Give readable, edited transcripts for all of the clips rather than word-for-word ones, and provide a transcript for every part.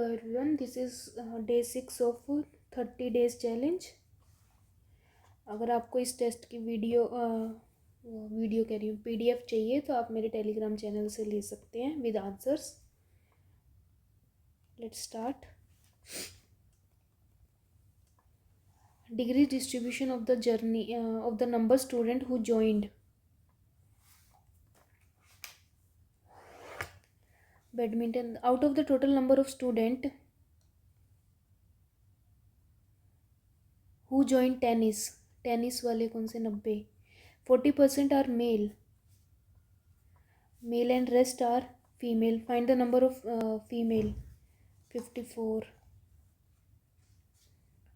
everyone, this is day 6 of 30 days challenge. अगर आपको इस टेस्ट की वीडियो कह रही हूँ PDF चाहिए तो आप मेरे टेलीग्राम चैनल से ले सकते हैं with answers. Let's start. Degree distribution of the journey of the number student who joined badminton. Out of the total number of student who join tennis वाले कौन से 90. 40% are male and rest are female. Find the number of female. 54.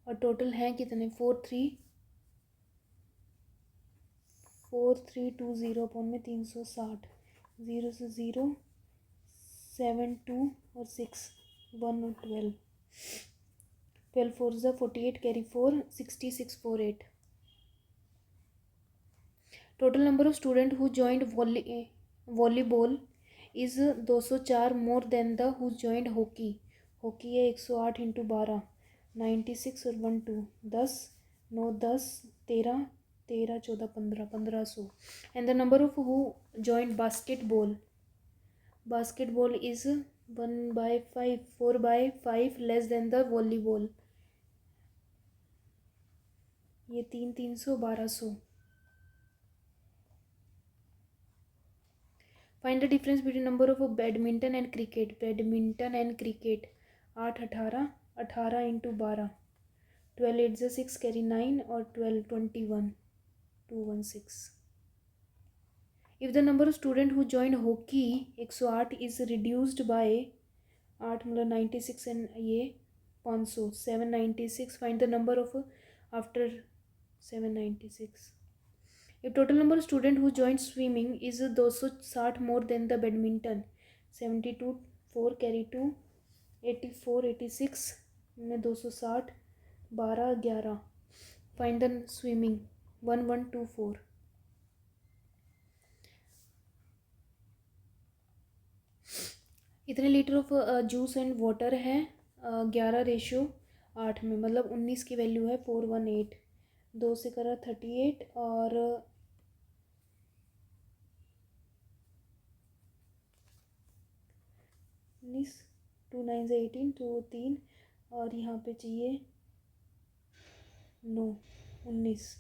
और total हैं कितने. 4320 upon में 360. 0 से 0 7 2 और 6 1 और 12. 12 4 ज़ा 48 carry 4 66 48. Total number of student who joined volleyball is 204 more than the who joined hockey. Hockey है 108 इंटू 12 96 और 1 2 10 9 10 13 13 14 15 1500. And the number of who joined basketball is 1/5 4/5 less than the volleyball. ये 300 1200. Find the difference between number of badminton and cricket. 8 18 18 into 12 12 8 ज़ा 6 carry 9 और 12 21 216. If the number of student who joined hockey 108 is reduced by 8 मतलब 96 and ये 500 796. Find the number of after 796. If total number of student who joined swimming is 260 more than the badminton. 72 4 carry 2 84 86 में 260 12 11. Find the swimming. 1124. इतने litre of juice and water है 11:8 में मतलब 19 की value है 418. 2 से करा 38 और 19 2 9 से 18 2 3 और यहाँ पे चाहिए 9 19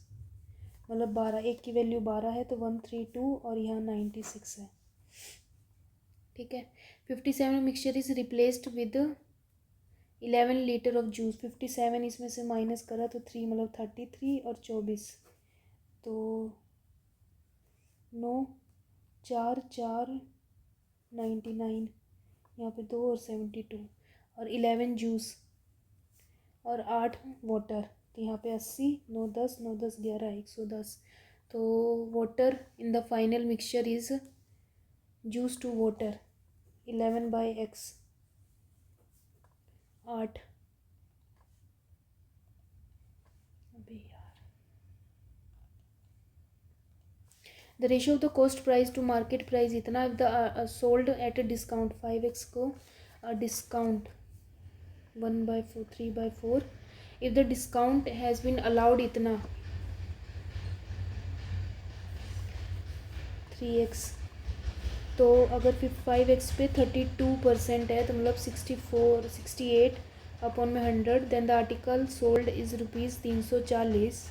मतलब 12. एक की वैल्यू 12 है तो 132 और यहाँ 96 है. ठीक है. 57 mixture is replaced with 11 litre of juice. 57 इसमें से माइनस करा तो 3 मतलब 33 और 24 तो 9 4 4 99 यहाँ पे 2 और 72 और 11 जूस और 8 वाटर तो यहाँ पे 80 9 10 9 10 11 110. तो water in the final mixture is juice to water 11/x 8. अबे यार. The ratio of the cost price to market price इतना. The sold at a discount 5x को discount 1/4 3/4. If the discount has been allowed इतना 3x. तो अगर 5x पे 32% है तो मतलब 68 अपॉन में 100. Then the article sold is rupees 340.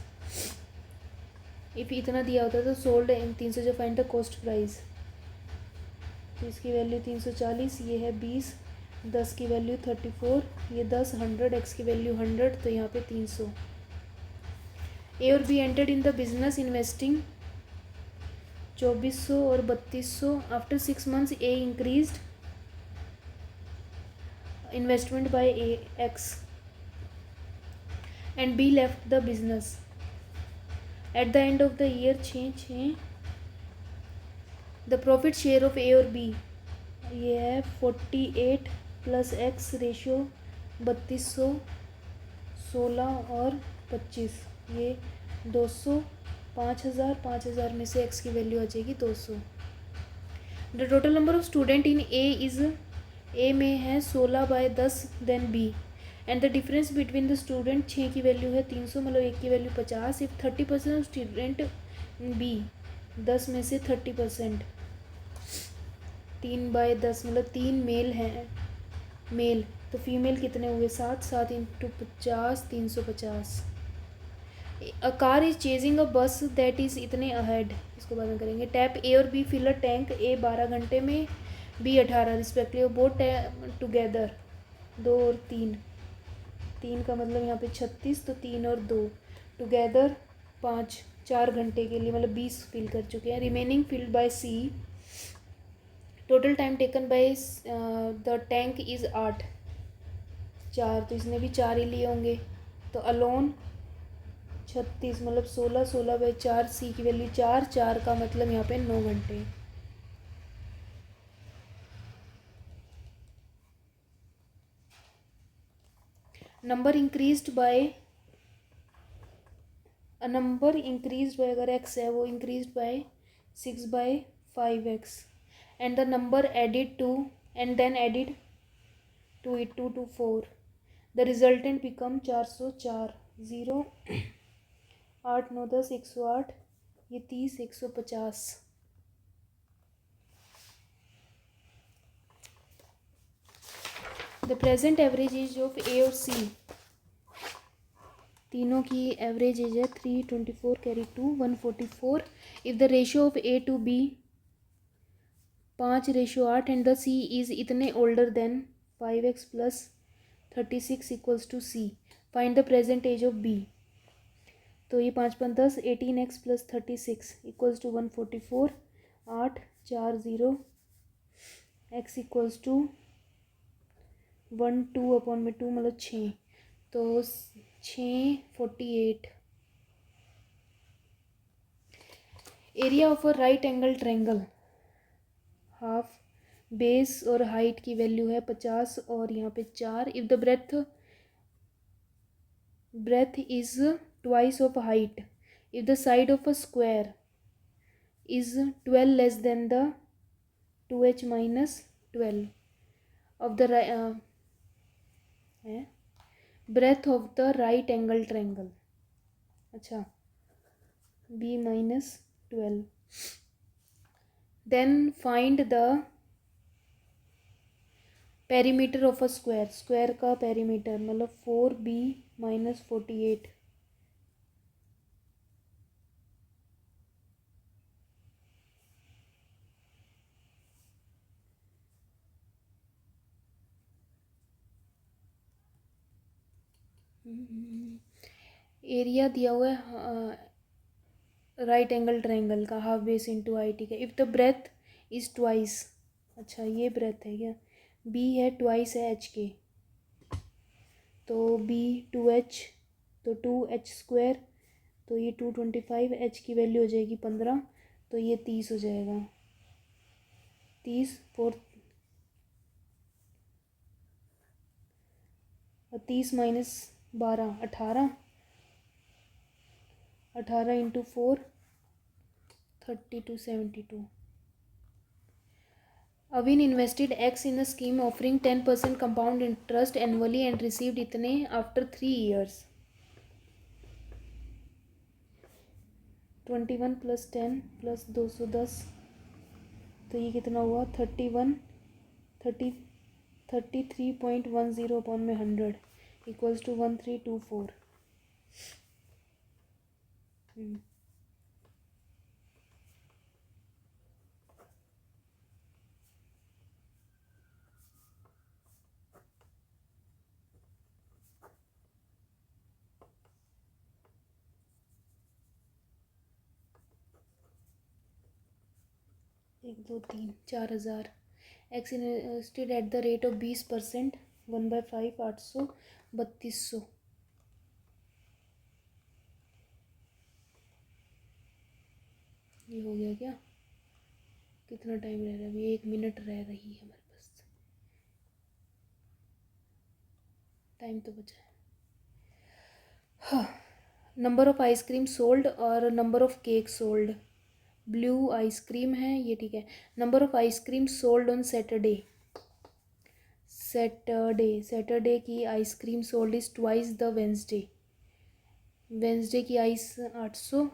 If इतना दिया होता तो सोल्ड 300 जो फाइंड द कॉस्ट प्राइस. तो इसकी वैल्यू 340 ये है 20 10 की वैल्यू 34 ये 10 100 x की वैल्यू 100 तो यहाँ पे 300. ए और B entered in the business investing 2400 और 3200. After 6 months A increased investment by x and B left the business. At the end of the year 6 the profit share of A और B ये है 48 + x ratio 3200 16 और 25 ये 200 5000 में से x की value आ जाएगी 200. The total number of student in A is A में है 16/10 then B and the difference between the student 6 की वैल्यू है 300 मतलब एक की value 50। If 30% of student B 10 में से 30% 3/10 मतलब 3 मेल हैं मेल, तो फीमेल कितने हुए 7 7 into 50 350। A car is chasing a बस दैट इज़ इतने अहेड, इसको बाद में करेंगे। टैप ए और बी फिल अ टैंक, ए 12 घंटे में बी 18 रिस्पेक्टिव बोथ टुगेदर 2 और 3, 3 का मतलब यहाँ पे 36 तो 3 और 2 टुगेदर 5 4 घंटे के लिए मतलब 20 फिल कर चुके हैं। Remaining filled by C, total time taken by the tank is 8 4, तो इसने भी 4 ही लिए होंगे। तो अलोन 36 मतलब 16 16/4 सी की वैल्यू 4 4 का मतलब यहाँ पे 9 घंटे। Number increased by number increased by अगर एक्स है वो increased by 6/5x and the number added to and then added to it 2 to 4 the resultant become 404 0 8 9 10 108 ये 30 150। The present average age of A और सी, तीनों की average age है 324 carry 2 144। If the ratio of A to B 5:8 and the C is इतने older than 5x plus 36 equals to C, find the present age of B. तो ये 5 5 10 18x plus 36 equals to 144 8 4 0 x equals to 1 2 upon में 2 मतलब 6 तो 648। Area of a right angle triangle, half base और height की value है 50 और यहाँ पे 4। If the breadth is twice of height, if the side of a square is 12 less than the 2h minus 12 of the breadth of the right angle triangle, अच्छा b minus 12, then find the perimeter of a square, square का perimeter मतलब 4b minus 48। Area दिया हुआ है right angle triangle का, half base into height का। If the breadth is twice, अच्छा ये ब्रेथ है क्या, बी है ट्वाइस है एच के, तो बी 2h तो 2h², तो ये 225, एच की वैल्यू हो जाएगी 15 तो ये 30 हो जाएगा। 30 4 और 30 minus 12 18 18 into 4 32 72। Avin invested x in a scheme offering 10% compound interest annually and received इतने आफ्टर 3 years। 21 + 10 + 210 तो ये कितना हुआ 33.10 अपॉन में 100 equals to 1324। 1 2 3 4000। X invested at the rate of 20%, 1/5 800 3200। ये हो गया क्या, कितना टाइम रह रहा है अभी, 1 मिनट रह रही है हमारे पास, टाइम तो बचा है। हाँ, नंबर ऑफ आइसक्रीम सोल्ड और number of cake sold, blue ice cream है ये ठीक है। Number of ice cream sold on Saturday Saturday की ice cream sold is twice the Wednesday की ice 800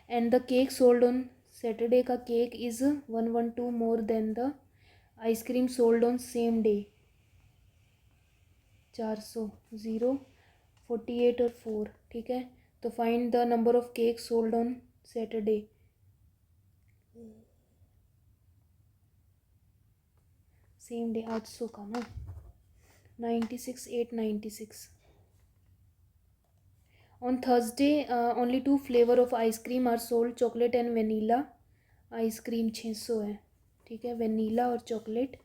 and the cake sold on Saturday का cake is 112 more than the ice cream sold on same day 400 0 48 और 4 ठीक है। तो find the number of cake sold on Saturday. Same day 800 का ना 96 896। On Thursday only 2 flavour of ice cream are sold chocolate and vanilla. Ice cream 600 है ठीक है, vanilla और chocolate.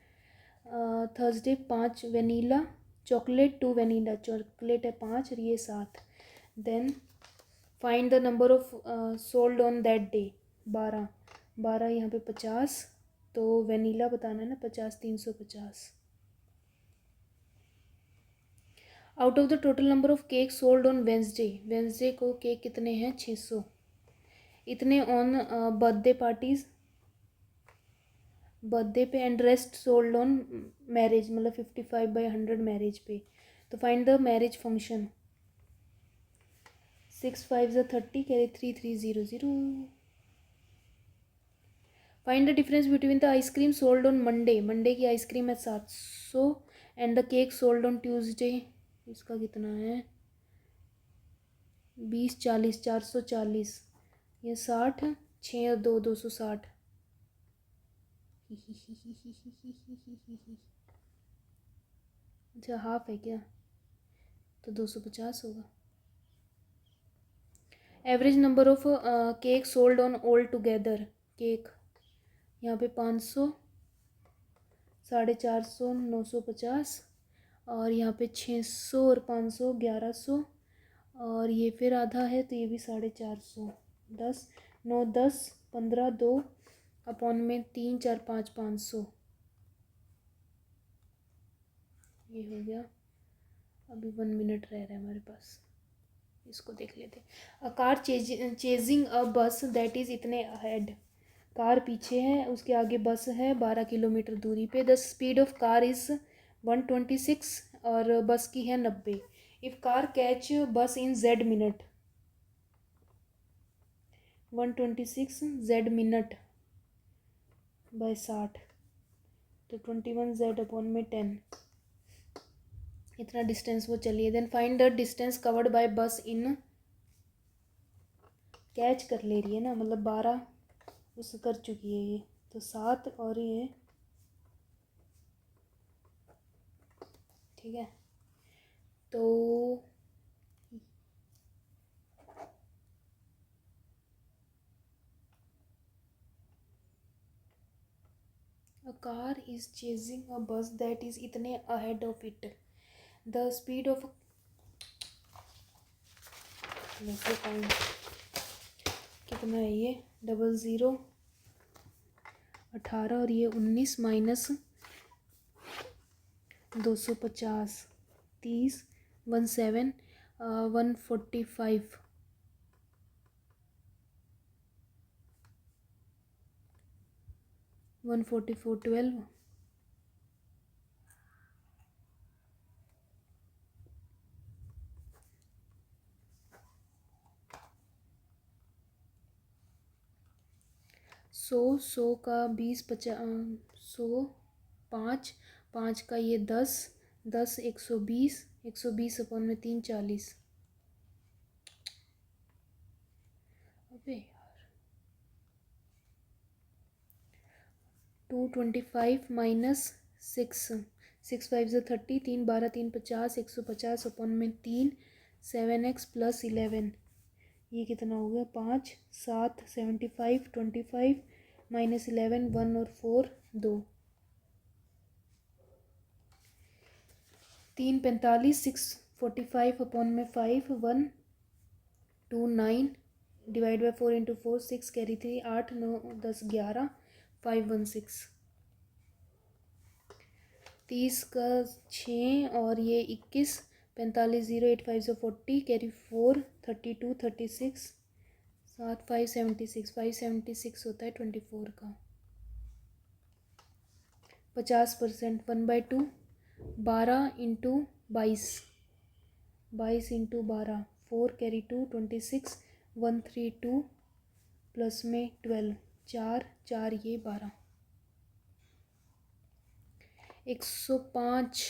Thursday 5 vanilla, chocolate 2 vanilla, chocolate है 5 और ये 7। Then find the number of sold on that day 12 यहाँ पे 50, तो वेनीला बताना है ना 50 350। Out of the total number of cake sold on Wednesday को केक कितने हैं 600। इतने ऑन बर्थडे पे and rest sold on marriage, मतलब 55/100 मैरिज पे। तो find the marriage function. 6 5 30 carry 3300। Find the difference between the ice cream sold on Monday की ice cream है 700 and the cake sold on Tuesday, इसका कितना है 20 40 440, ये 60 6 और 2 260। अच्छा हाफ है क्या, तो 250 होगा। Average number of cake sold on all together cake यहाँ पे 500 450 950 और यहाँ पे 600 और 500 1100 और ये फिर आधा है तो ये भी 450। 10 9 10 15 2 अपॉन में 3 4 5 500 ये हो गया। अभी 1 मिनट रह रहा है हमारे पास, इसको देख लेते। अ कार चेजिंग अ बस दैट इज़ इतने अहेड, कार पीछे है उसके आगे बस है 12 किलोमीटर दूरी पे। The speed of car is 126 और बस की है 90। If car catch bus in Z minute, 126 Z minute by 60 तो 21 जेड अपॉन में 10, इतना डिस्टेंस वो चलिए। Then find the distance covered by bus in, catch कर ले रही है ना, मतलब 12 उस कर चुकी है ये, तो 7 और ये ठीक है। तो a car is chasing a bus that is इतने ahead of it. The speed of वैसे टाइम कितना है ये 00 18 और ये 19 माइनस 250 30 17 145 144 12 100 का 20 50 100 5 5 का ये 10 10 120 120 अपॉन में 3 40। अबे यार 225 माइनस 6 6 5 30 3 12 3 50 150 अपॉन में 3 7x प्लस 11, ये कितना हो गया 5 7 75 25 माइनस 11 1 और 4 2 3 45 6 45 अपॉन में 5 1 2 9 डिवाइड बाई 4 इंटू 4 6 कैरी 3 8 9 10 11 5 1 6 30 का 6 और ये 21 45 0 8 5 40 कैरी 4 32 36 7 5 76 576 होता है 24 का 50%। 1/2 12 इंटू 22, 22 इंटू 12, 4 कैरी 2, 26, 132 प्लस में 12, 4 4 ये 12, 105,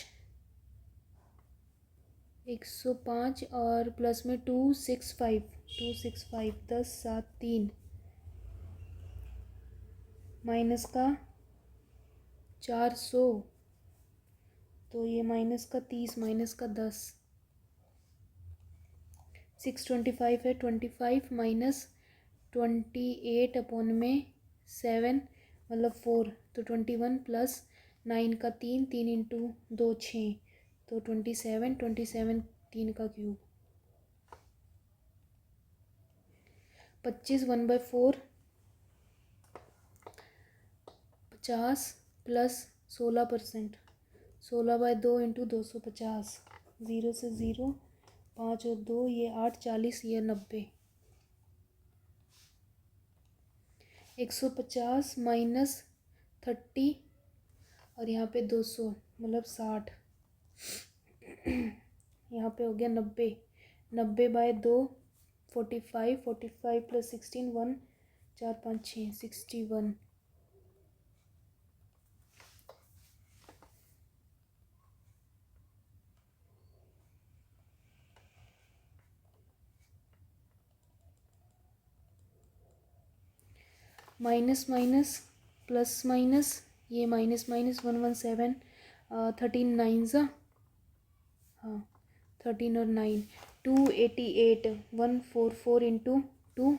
105 और प्लस में 265, 265, 10 7 3 माइनस का 400, तो ये माइनस का 30 माइनस का 10, 625 है, 25 माइनस 28 अपॉन में 7 मतलब 4, तो 21 प्लस 9 का 3, 3 इंटू 2 6, तो 27, 27 3 का क्यूब, 25 1/4, 50 प्लस 16%, 16/2 इंटू 250, 0 से 0, 5 और 2 ये 8, 40 ये 90, 150 माइनस 30 और यहाँ पे 200 मतलब 60, यहाँ पे हो गया 90, 90/2 45, 45 plus 16 1 4 5 6 61, minus minus plus minus ये माइनस माइनस 117, 13 9 ज़ा, हाँ 13 और 9, 288, 144 इंटू 2,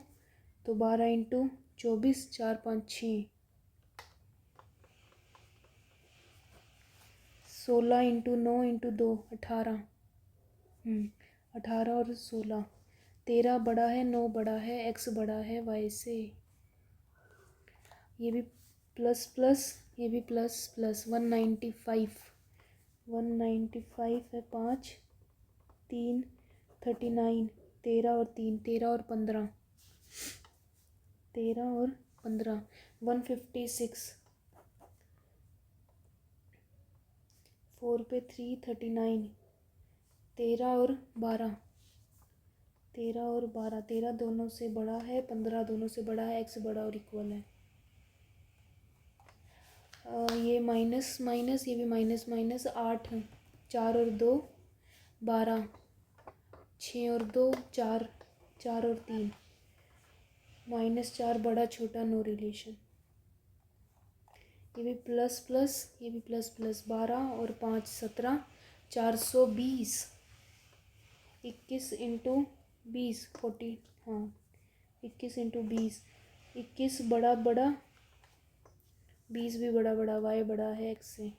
तो 12 इंटू 24, 4 5 6, 16 इंटू 9 इंटू 2 18, 18 और 16, 13 बड़ा है 9 बड़ा है एक्स बड़ा है वाई से, ये भी प्लस प्लस ये भी प्लस प्लस, 195, 195 है 5 3 39, 13 और 3 13 और 15, 13 और 15, 156, 4 पे 3 39, 13 और 12, 13 और 12, 13 दोनों से बड़ा है 15 दोनों से बड़ा है, एक्स बड़ा और इक्वल है, ये माइनस माइनस ये भी माइनस माइनस, 8 4 और 2 12, 6 और 2 4, 4 और 3 -4 बड़ा छोटा नो रिलेशन, ये भी प्लस प्लस ये भी प्लस प्लस, 12 और 5 17, 420, 21 इंटू 20 40, हाँ 21 इंटू 20, 21 बड़ा बड़ा 20 भी बड़ा बड़ा, वाई बड़ा है एक्स से,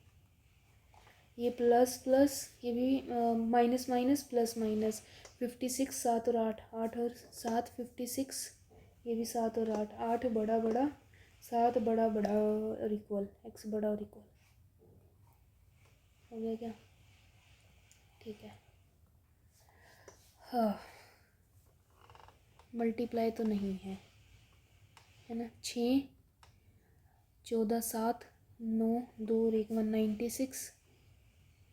ये प्लस प्लस ये भी माइनस माइनस प्लस माइनस, 56 7 और 8, 8 और 7 56, ये भी 7 और 8, 8 बड़ा बड़ा 7 बड़ा बड़ा और इक्वल, एक्स बड़ा और इक्वल, हो गया क्या? ठीक है, हाँ मल्टीप्लाई तो नहीं है, है ना, 6 14 7 9 2 और 1 196,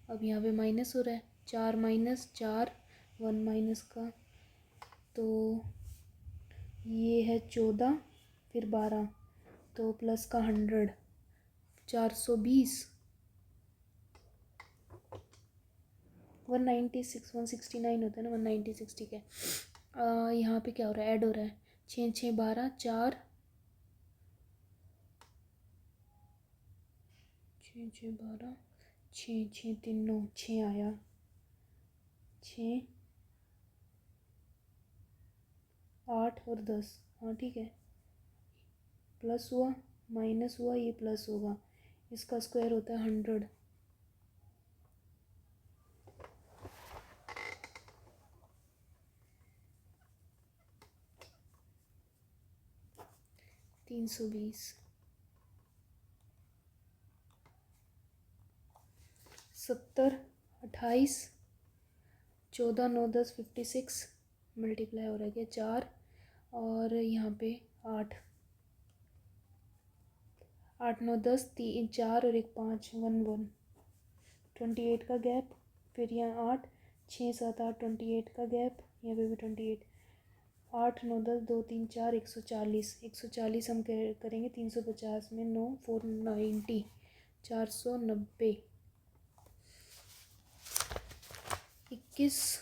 अब यहाँ पे माइनस हो रहा है, 4 माइनस 4 1 माइनस का, तो ये है 14 फिर 12, तो प्लस का 100, 420, 196 169 होता है ना, 196 ठीक है, यहाँ पे क्या हो रहा है, ऐड हो रहा है, 6 6 12 4, 6 6 12 6 6 3 9 6 आया, 6 8 और 10, हाँ ठीक है, प्लस हुआ माइनस हुआ ये प्लस होगा, इसका स्क्वायर होता है 100, तीन 320, 70 28 14 9 10 56, मल्टीप्लाई हो रहा है 4 और यहाँ पे 8 8 9 10 3 4 और 1 5 1 1, 28 का गैप, फिर यहाँ 8 6 7 8 28 का गैप, यहाँ पे भी 28, 8 9 10 2 3 4 140, 140 हम करेंगे 350 में 9 490, 490, 21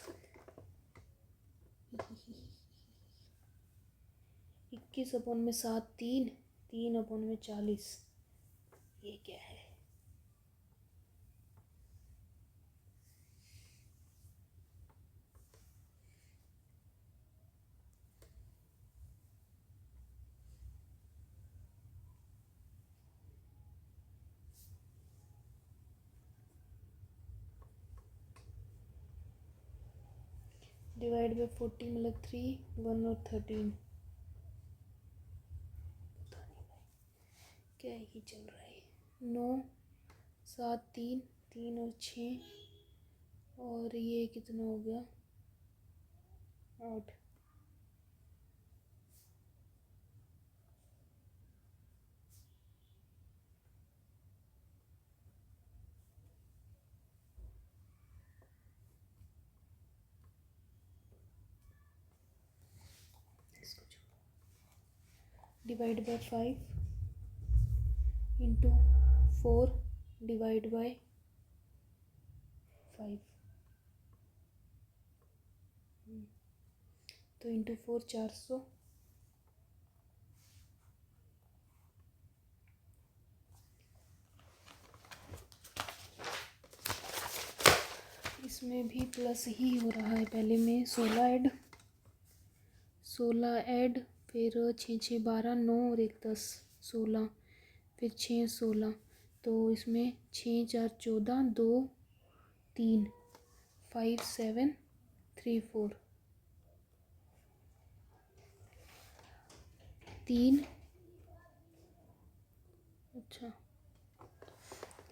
अपॉन में 7 3 3 अपॉन में 40, ये क्या है? डिवाइड बाई 40 मतलब 3 1 और 13, पता नहीं भाई क्या ही चल रहा है। 9 7 3 3 और 6 और ये कितना हो गया 8, divide by 5 into 4 divide by 5, तो इंटू 4 400, इसमें भी प्लस ही हो रहा है। पहले में 16 ऐड फिर 6 6 12 9 और 1 10 16, फिर 6 16, तो इसमें 6 4 14 2 3 5 7 3 4 3, अच्छा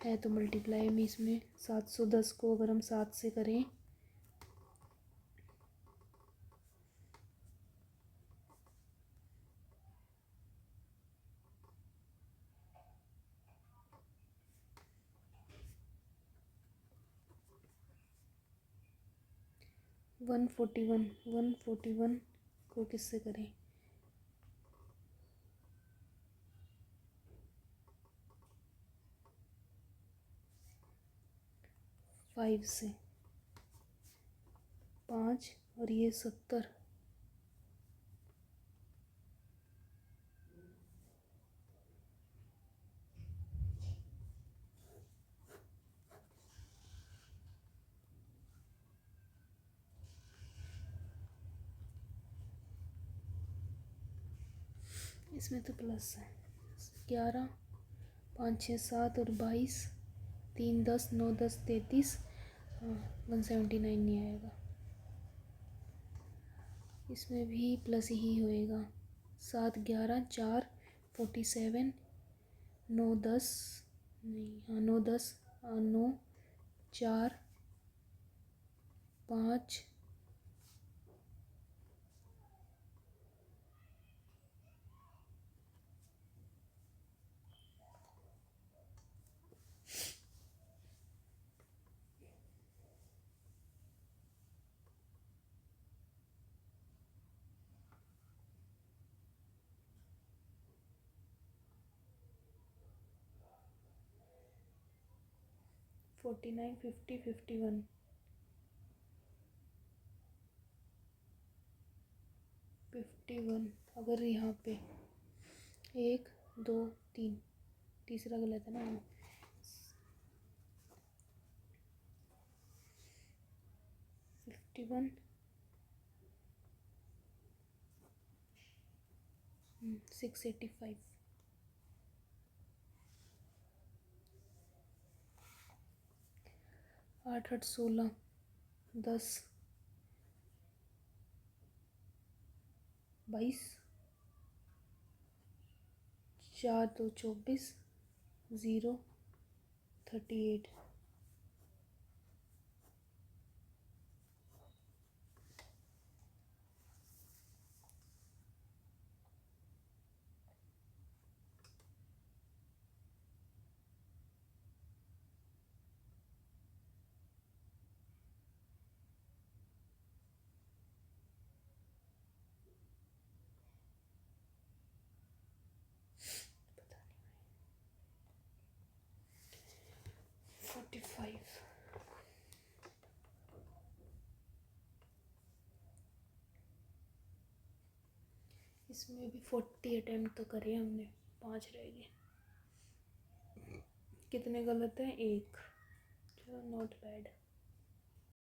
है तो मल्टीप्लाई में इसमें 710 को अगर हम 7 से करें 141 को किससे करें 5 से, 5 और ये 70, इसमें तो प्लस है 11 5 6 7 और 22 3 10 9 10 33, 179 नहीं आएगा, इसमें भी प्लस ही होएगा 7 11 4 47 9 10 नहीं, हाँ 9 10 9 4 5 49 50 51 51, अगर यहाँ पे 1 2 3 तीसरा गलत है ना 51 685, 8 8 16 10 22 4 2 24 0 38, इसमें भी 40 अटेम्प्ट तो करे हमने, 5 रह गए। कितने गलत हैं? 1। चलो नॉट बैड।